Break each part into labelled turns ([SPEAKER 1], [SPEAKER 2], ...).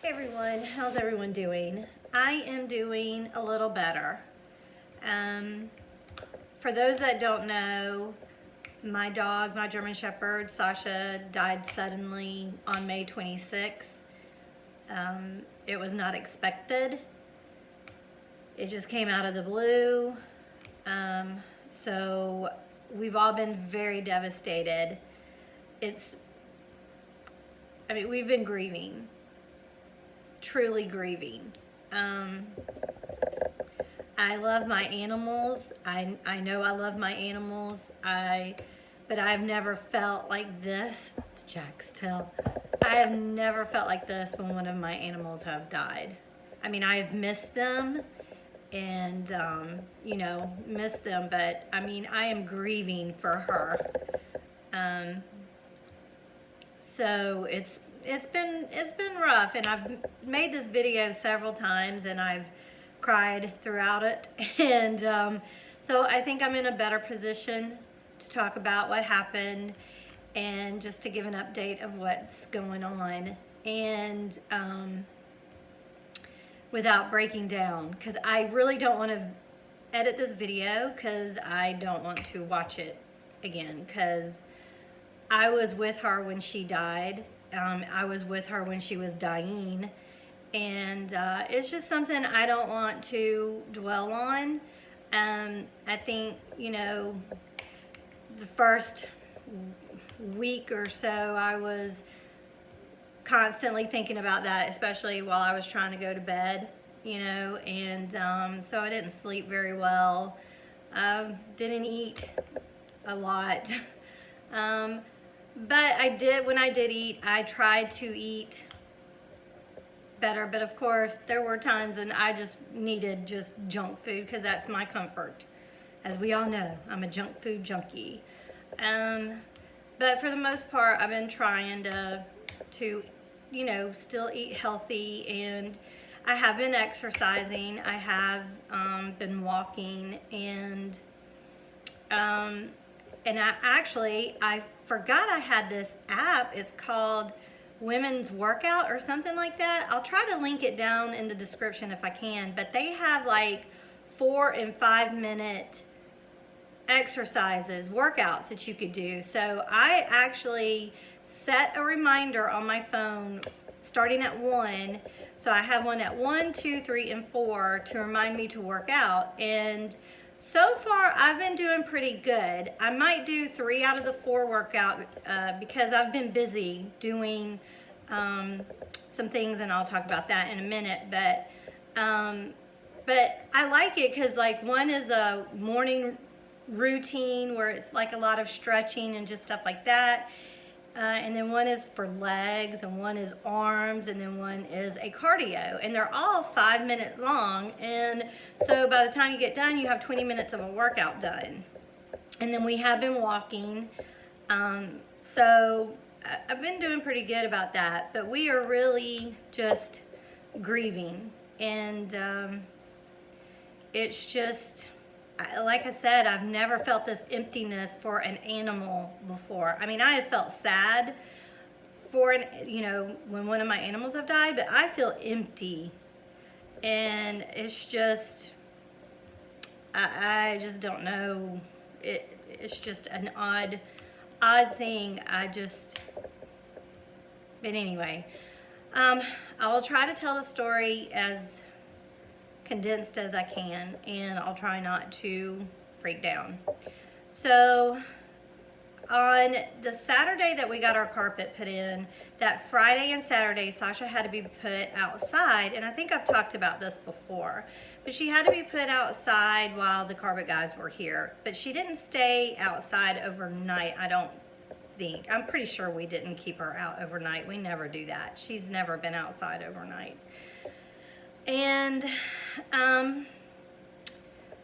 [SPEAKER 1] Hey everyone, how's everyone doing? I am doing a little better. For those that don't know, my dog, my German Shepherd, Sasha, died suddenly on May 26th. It was not expected. It just came out of the blue. So we've all been very devastated. We've been grieving. Truly grieving. I love my animals. I know I love my animals. But I've never felt like this. It's Jack's tail. I have never felt like this when one of my animals have died. I mean, I've missed them and, missed them, but I mean, I am grieving for her. So it's been rough, and I've made this video several times and I've cried throughout it. And so I think I'm in a better position to talk about what happened and just to give an update of what's going on, and without breaking down, because I really don't want to edit this video because I don't want to watch it again, because I was with her when she died. I was with her when she was dying, and it's just something I don't want to dwell on. I think, the first week or so I was constantly thinking about that, especially while I was trying to go to bed, and so I didn't sleep very well. Didn't eat a lot. But when I did eat, I tried to eat better, but of course there were times when I just needed just junk food, because that's my comfort. As we all know, I'm a junk food junkie. But for the most part, I've been trying to still eat healthy, and I have been exercising. I have been walking, and I forgot I had this app. It's called Women's Workout or something like that. I'll try to link it down in the description if I can, but they have like 4 and 5 minute exercises, workouts that you could do. So I actually set a reminder on my phone starting at 1. So I have one at 1, 2, 3, and 4 to remind me to work out. And so far I've been doing pretty good. I might do 3 out of the 4 workout because I've been busy doing some things, and I'll talk about that in a minute. But I like it because, like, one is a morning routine where it's like a lot of stretching and just stuff like that, and then one is for legs, and one is arms, and then one is a cardio, and they're all 5 minutes long. And so by the time you get done, you have 20 minutes of a workout done. And then we have been walking, so I've been doing pretty good about that, but we are really just grieving. And it's just, like I said, I've never felt this emptiness for an animal before. I mean, I have felt sad for when one of my animals have died, but I feel empty. And it's just, I just don't know. It's just an odd thing. But anyway, I will try to tell the story as condensed as I can, and I'll try not to break down. So on the Saturday that we got our carpet put in, that Friday and Saturday, Sasha had to be put outside, and I think I've talked about this before, but she had to be put outside while the carpet guys were here. But she didn't stay outside overnight, I don't think. I'm pretty sure we didn't keep her out overnight. We never do that. She's never been outside overnight. And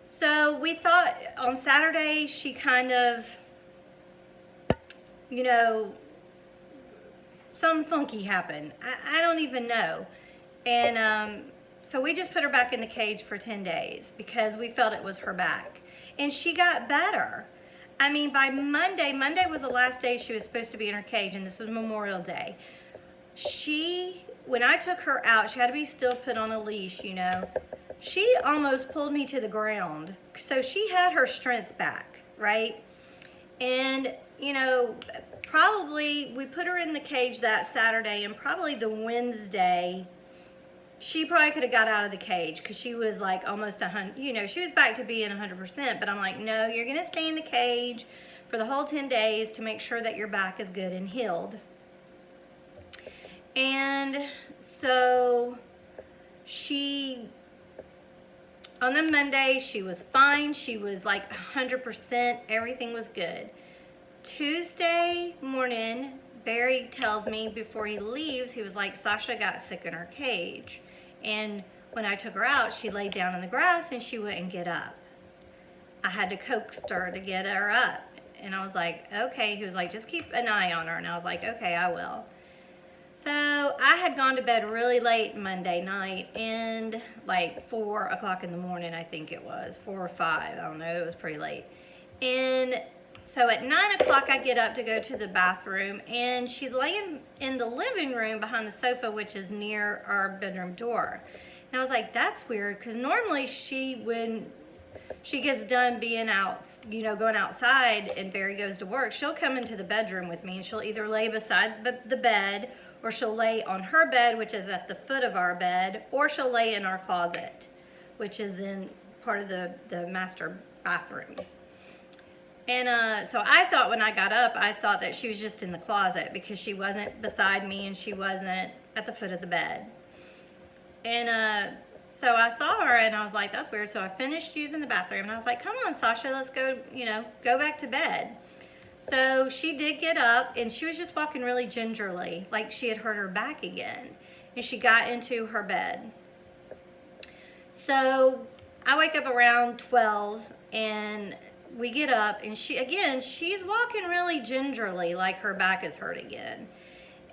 [SPEAKER 1] so we thought on Saturday she kind of, something funky happened. I don't even know. And so we just put her back in the cage for 10 days because we felt it was her back. And she got better. I mean, by Monday was the last day she was supposed to be in her cage, and this was Memorial Day. She when I took her out, she had to be still put on a leash, you know. She almost pulled me to the ground. So she had her strength back, right? And, you know, probably we put her in the cage that Saturday, and probably the Wednesday, she probably could have got out of the cage because she was like almost 100, you know, she was back to being 100%. But I'm like, no, you're going to stay in the cage for the whole 10 days to make sure that your back is good and healed. And so on the Monday, she was fine. She was like 100%. Everything was good. Tuesday morning, Barry tells me before he leaves, he was like, Sasha got sick in her cage. And when I took her out, she laid down in the grass and she wouldn't get up. I had to coax her to get her up. And I was like, okay. He was like, just keep an eye on her. And I was like, okay, I will. So I had gone to bed really late Monday night, and like 4 o'clock in the morning, I think it was, 4 or 5, I don't know, it was pretty late. And so at 9 o'clock I get up to go to the bathroom, and she's laying in the living room behind the sofa, which is near our bedroom door. And I was like, that's weird, because normally when she gets done being out, you know, going outside and Barry goes to work, she'll come into the bedroom with me, and she'll either lay beside the bed, or she'll lay on her bed, which is at the foot of our bed, or she'll lay in our closet, which is in part of the master bathroom. And so I thought when I got up, I thought that she was just in the closet because she wasn't beside me and she wasn't at the foot of the bed. And so I saw her and I was like, that's weird. So I finished using the bathroom and I was like, come on, Sasha, let's go, you know, go back to bed. So she did get up, and she was just walking really gingerly, like she had hurt her back again. And she got into her bed. So I wake up around 12, and we get up, and she's walking really gingerly, like her back is hurt again.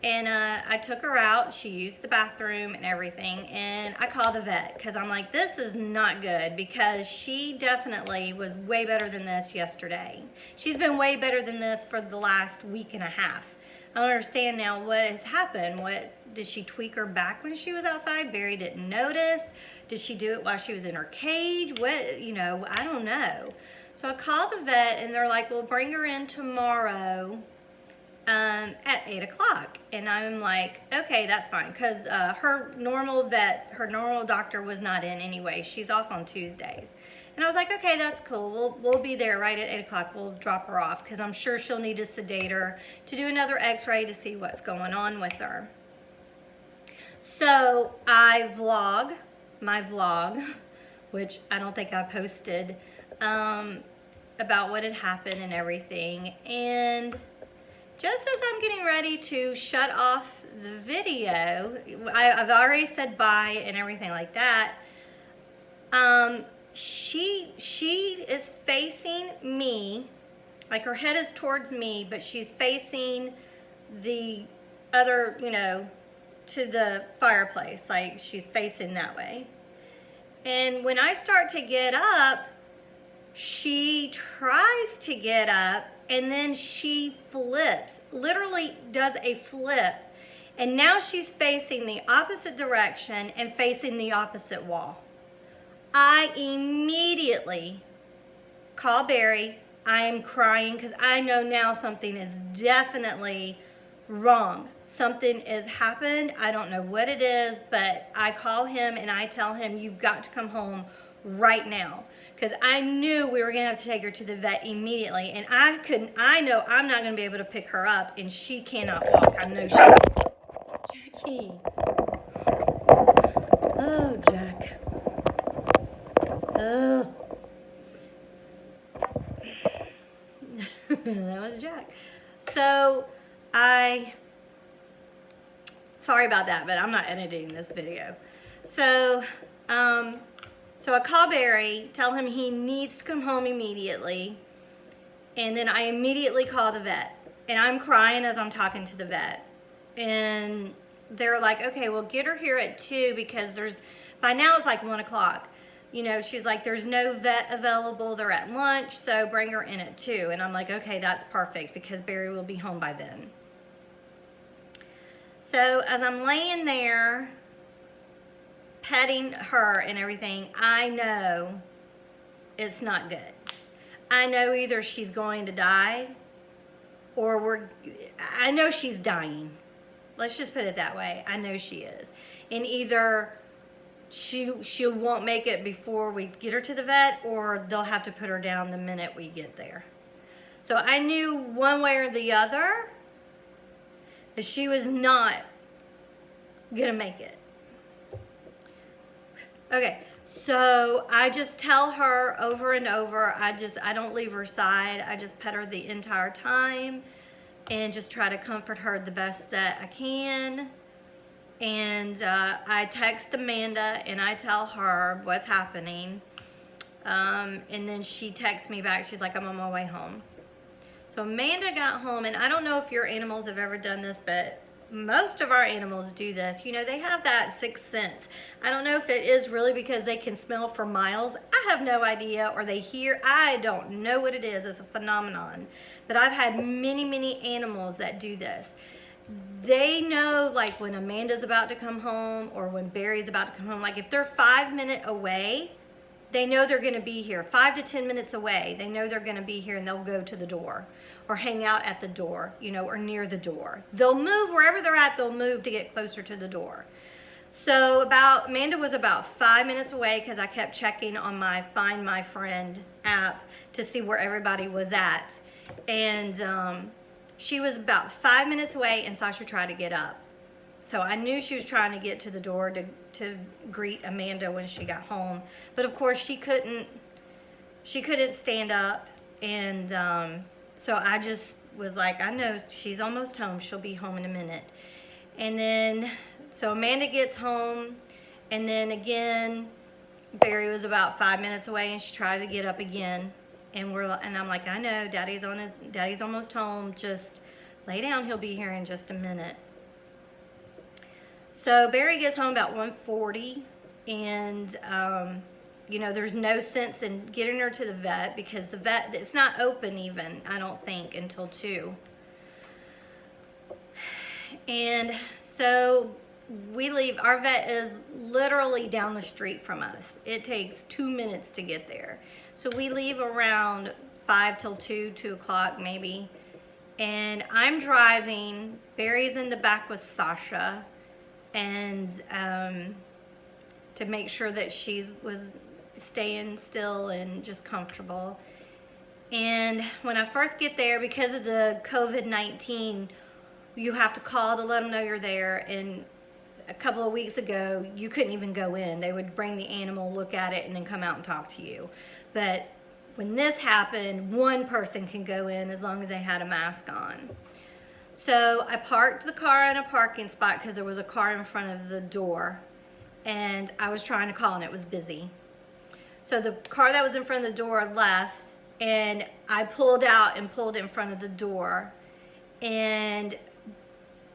[SPEAKER 1] And I took her out. She used the bathroom and everything. And I called the vet because I'm like, this is not good, because she definitely was way better than this yesterday. She's been way better than this for the last week and a half. I don't understand now what has happened. Did she tweak her back when she was outside? Barry didn't notice. Did she do it while she was in her cage? You know, I don't know. So I called the vet, and they're like, well, bring her in tomorrow at 8 o'clock. And I'm like, okay, that's fine, because her normal doctor was not in anyway. She's off on Tuesdays. And I was like, okay, that's cool. We'll be there right at 8 o'clock. We'll drop her off because I'm sure she'll need to sedate her to do another x-ray to see what's going on with her. So I vlog my vlog, which I don't think I posted, about what had happened and everything. And just as I'm getting ready to shut off the video, I've already said bye and everything like that. She is facing me, like her head is towards me, but she's facing the other, you know, to the fireplace, like she's facing that way. And when I start to get up, she tries to get up, and then she flips, literally does a flip. And now she's facing the opposite direction and facing the opposite wall. I immediately call Barry. I am crying because I know now something is definitely wrong. Something has happened. I don't know what it is, but I call him and I tell him, you've got to come home right now. Because I knew we were going to have to take her to the vet immediately. And I know I'm not going to be able to pick her up, and she cannot walk. I know Jackie. Oh, Jack. Oh. That was Jack. So sorry about that, but I'm not editing this video. So I call Barry, tell him he needs to come home immediately, and then I immediately call the vet. And I'm crying as I'm talking to the vet. And they're like, okay, well, get her here at 2 because by now it's like 1 o'clock. You know, she's like, there's no vet available. They're at lunch, so bring her in at 2. And I'm like, okay, that's perfect because Barry will be home by then. So as I'm laying there petting her and everything, I know it's not good. I know either she's going to die or I know she's dying. Let's just put it that way. I know she is. And either she won't make it before we get her to the vet, or they'll have to put her down the minute we get there. So I knew one way or the other that she was not gonna make it. Okay, so I just tell her over and over, I don't leave her side. I just pet her the entire time and just try to comfort her the best that I can. And I text Amanda and I tell her what's happening. And then she texts me back. She's like, I'm on my way home. So Amanda got home, and I don't know if your animals have ever done this, but most of our animals do this. You know, they have that sixth sense. I don't know if it is really because they can smell for miles. I have no idea. Or they hear. I don't know what it is. It's a phenomenon. But I've had many, many animals that do this. They know, like, when Amanda's about to come home or when Barry's about to come home. Like, if they're 5 minutes away, they know they're going to be here. 5 to 10 minutes away, they know they're going to be here, and they'll go to the door or hang out at the door, you know, or near the door. They'll move wherever they're at. They'll move to get closer to the door. So Amanda was about 5 minutes away because I kept checking on my Find My Friend app to see where everybody was at. And she was about 5 minutes away, and Sasha tried to get up. So I knew she was trying to get to the door to greet Amanda when she got home. But of course she couldn't stand up. And so I just was like, I know she's almost home. She'll be home in a minute. And then, so Amanda gets home. And then again, Barry was about 5 minutes away, and she tried to get up again. And I'm like, I know, Daddy's almost home. Just lay down. He'll be here in just a minute. So Barry gets home about 1:40, and you know, there's no sense in getting her to the vet because the vet, it's not open even, I don't think, until 2. And so we leave. Our vet is literally down the street from us. It takes 2 minutes to get there. So we leave around 5 till 2 o'clock maybe. And I'm driving. Barry's in the back with Sasha. And to make sure that she was staying still and just comfortable. And when I first get there, because of the COVID-19, you have to call to let them know you're there. And a couple of weeks ago, you couldn't even go in. They would bring the animal, look at it, and then come out and talk to you. But when this happened, one person can go in as long as they had a mask on. So I parked the car in a parking spot because there was a car in front of the door, and I was trying to call and it was busy. So the car that was in front of the door left, and I pulled out and pulled in front of the door. And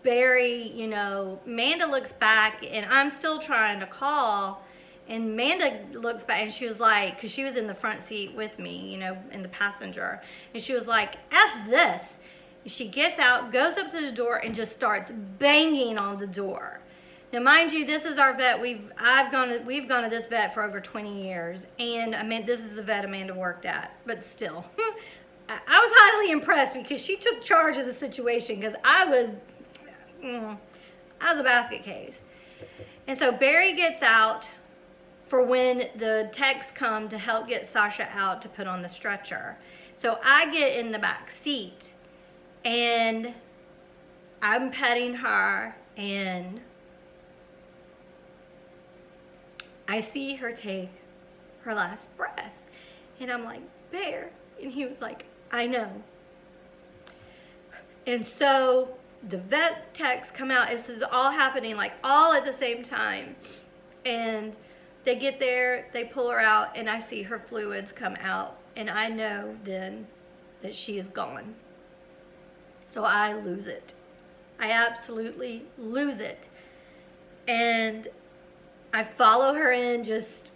[SPEAKER 1] Barry, you know, Amanda looks back, and I'm still trying to call, and Amanda looks back, and she was like, because she was in the front seat with me, you know, in the passenger, and she was like, F this. She gets out, goes up to the door, and just starts banging on the door. Now, mind you, this is our vet. We've gone to this vet for over 20 years, and I mean, this is the vet Amanda worked at. But still, I was highly impressed because she took charge of the situation because I was a basket case. And so Barry gets out for when the techs come to help get Sasha out to put on the stretcher. So I get in the back seat. And I'm petting her, and I see her take her last breath. And I'm like, Bear. And he was like, I know. And so the vet techs come out. This is all happening like all at the same time. And they get there, they pull her out, and I see her fluids come out. And I know then that she is gone. So I lose it. I absolutely lose it. And I follow her in, just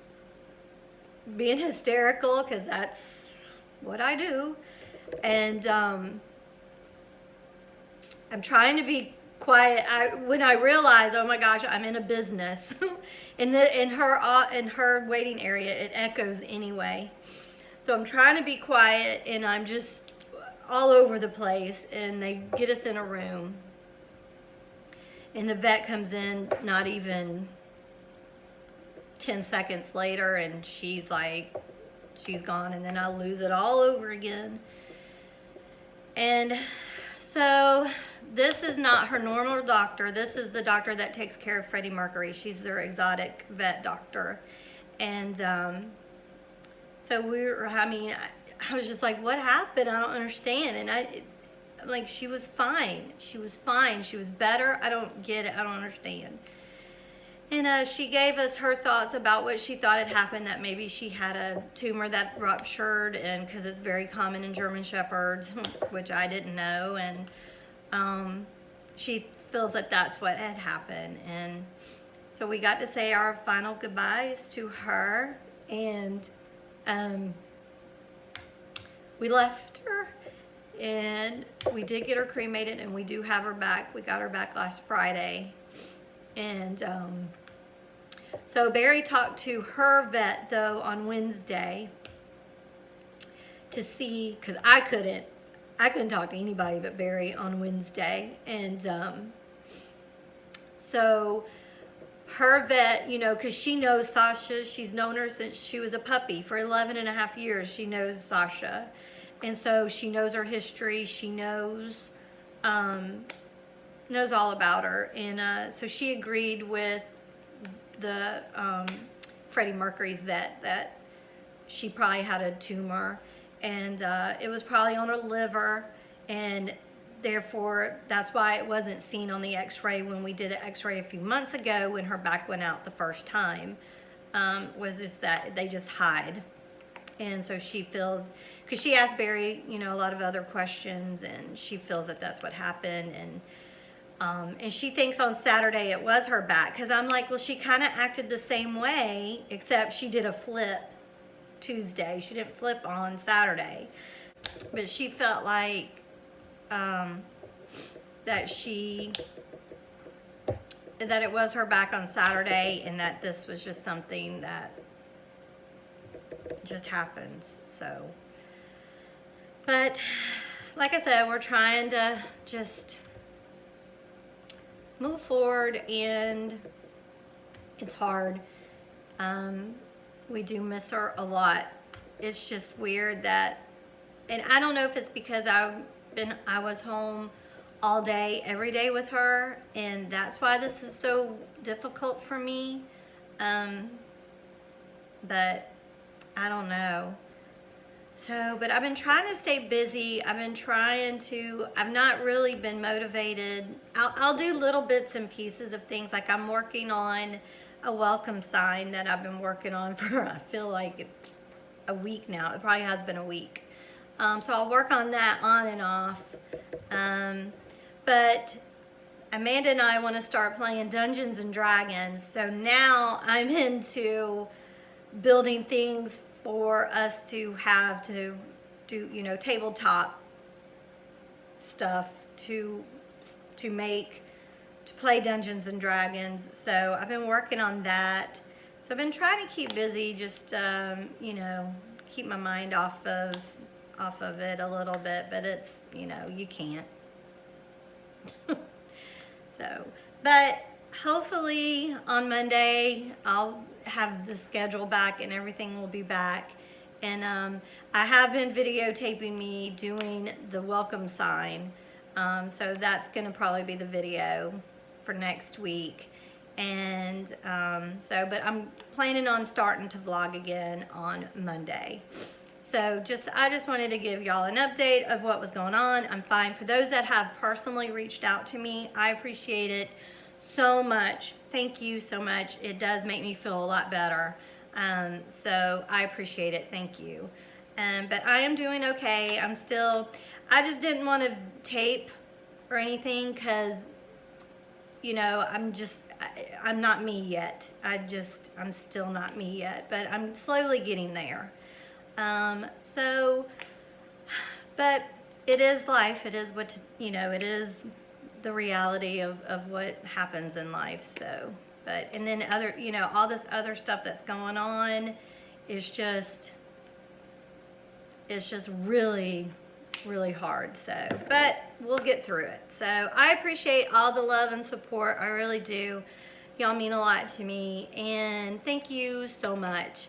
[SPEAKER 1] being hysterical because that's what I do. And I'm trying to be quiet. When I realized, oh my gosh, I'm in a business, in her waiting area, it echoes anyway. So I'm trying to be quiet, and I'm just all over the place. And they get us in a room, and the vet comes in not even 10 seconds later, and she's like, she's gone, and then I lose it all over again. And so this is not her normal doctor. This is the doctor that takes care of Freddie Mercury. She's their exotic vet doctor. And so I was just like, what happened? I don't understand. And like, she was fine. She was fine. She was better. I don't get it. I don't understand. And she gave us her thoughts about what she thought had happened, that maybe she had a tumor that ruptured, and because it's very common in German Shepherds, which I didn't know, and she feels that that's what had happened. And so we got to say our final goodbyes to her, and we left her, and we did get her cremated, and we do have her back. We got her back last Friday. And so Barry talked to her vet, though, on Wednesday to see, because I couldn't talk to anybody but Barry on Wednesday. And so her vet, you know, because she knows Sasha, she's known her since she was a puppy. For 11 and a half years, she knows Sasha. And so she knows her history. She knows all about her. And so she agreed with the Freddie Mercury's vet that she probably had a tumor, and it was probably on her liver, and therefore that's why it wasn't seen on the x-ray when we did an x-ray a few months ago when her back went out the first time. Was just that they just hide. And so she feels, because she asked Barry, you know, a lot of other questions, and she feels that that's what happened. And she thinks on Saturday it was her back, because I'm like, well, she kind of acted the same way, except she did a flip Tuesday. She didn't flip on Saturday. But she felt like that it was her back on Saturday, and that this was just something that just happens. So, but like I said, we're trying to just move forward, and it's hard. We do miss her a lot. It's just weird that, and I don't know if it's because I was home all day, every day with her, and that's why this is so difficult for me. But I don't know. So, but I've been trying to stay busy. I've not really been motivated. I'll do little bits and pieces of things. Like I'm working on a welcome sign that I've been working on for, I feel like a week now. It probably has been a week. So I'll work on that on and off. But Amanda and I want to start playing Dungeons and Dragons. So now I'm into building things for us to have to do, you know, tabletop stuff to play Dungeons and Dragons. So I've been working on that. So I've been trying to keep busy, just you know, keep my mind off of it a little bit, but it's, you know, you can't. So, but hopefully on Monday I'll have the schedule back and everything will be back. And I have been videotaping me doing the welcome sign. So that's going to probably be the video for next week. And but I'm planning on starting to vlog again on Monday. So I just wanted to give y'all an update of what was going on. I'm fine. For those that have personally reached out to me, I appreciate it so much. Thank you so much. It does make me feel a lot better. So I appreciate it. Thank you. But I am doing okay. I just didn't want to tape or anything because, you know, I'm not me yet. I'm still not me yet, but I'm slowly getting there. But it is life. It is it is the reality of what happens in life. So, but, and then other, you know, all this other stuff that's going on is just, it's just really, really hard. So, but we'll get through it. So I appreciate all the love and support. I really do. Y'all mean a lot to me, and thank you so much.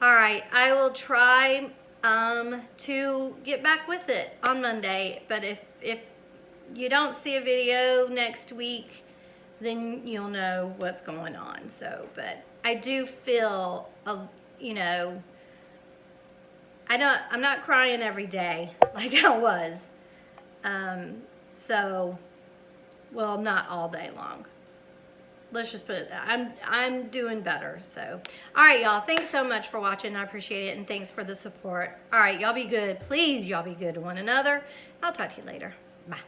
[SPEAKER 1] All right, I will try to get back with it on Monday, but if you don't see a video next week, then you'll know what's going on. So, but I do feel, you know, I'm not crying every day like I was. So, well, not all day long. Let's just put it that. I'm doing better. So, all right, y'all. Thanks so much for watching. I appreciate it, and thanks for the support. All right, y'all be good. Please, y'all be good to one another. I'll talk to you later. Bye.